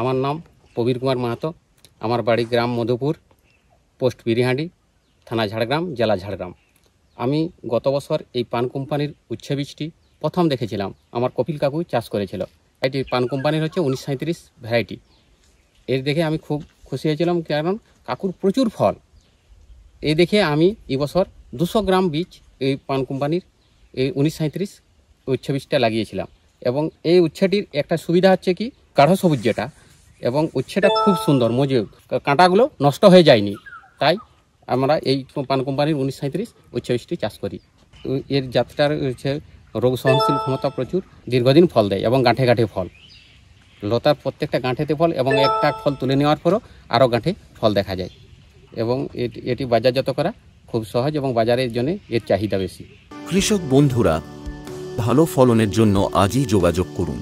আমার নাম প্রবীর কুমার মাহাতো। আমার বাড়ি গ্রাম মধুপুর, পোস্ট বিরিহাঁড়ি, থানা ঝাড়গ্রাম, জেলা ঝাড়গ্রাম। আমি গত বছর এই পান কোম্পানির উচ্ছে বীজটি প্রথম দেখেছিলাম। আমার কপিল কাকু চাষ করেছিল। এটি পান কোম্পানির হচ্ছে 1937 ভ্যারাইটি। এর দেখে আমি খুব খুশি হয়েছিলাম, কারণ কাকুর প্রচুর ফল। এই দেখে আমি এবছর 200 গ্রাম বীজ এই পান কোম্পানির এই 1937 উচ্ছে বীজটা লাগিয়েছিলাম। এবং এই উচ্ছেটির একটা সুবিধা হচ্ছে কি, গাঢ় সবুজ যেটা, এবং উচ্ছেটা খুব সুন্দর মজবুত, কাঁটাগুলো নষ্ট হয়ে যায়নি। তাই আমরা এই পান কোম্পানির 1937 উচ্ছে বীজটি চাষ করি। এর জাতটার হচ্ছে রোগ সহনশীল ক্ষমতা প্রচুর, দীর্ঘদিন ফল দেয় এবং গাঁঠে গাঁঠে ফল। লতার প্রত্যেকটা গাঁঠেতে ফল, এবং একটা ফল তুলে নেওয়ার পরও আরও গাঁঠে ফল দেখা যায়। এবং এটি বাজারজাত করা খুব সহজ, এবং বাজারের জন্য এর চাহিদা বেশি। কৃষক বন্ধুরা, ভালো ফলনের জন্য আজই যোগাযোগ করুন।